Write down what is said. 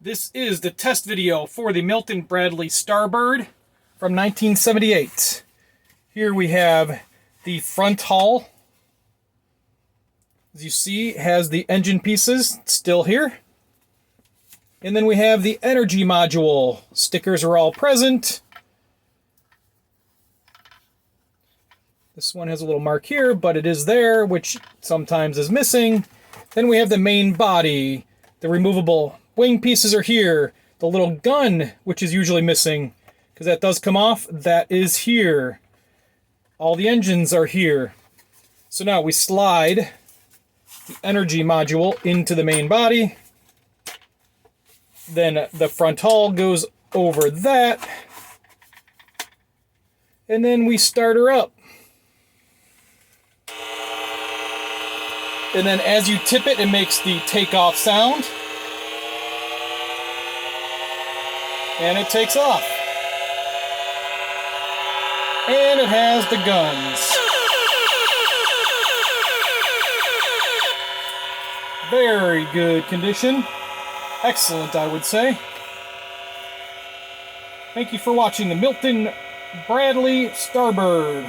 This is the test video for the Milton Bradley Star Bird from 1978. Here we have the front hull. As you see, has the engine pieces still here. And then we have the energy module. Stickers are all present. This one has a little mark here, but it is there, which sometimes is missing. Then we have the main body. The removable wing pieces are here. The little gun, which is usually missing, because that does come off, that is here. All the engines are here. So now we slide the energy module into the main body. Then the front hull goes over that. And then we start her up. And then as you tip it, it makes the takeoff sound. And it takes off. And it has the guns. Very good condition. Excellent, I would say. Thank you for watching the Milton Bradley Star Bird.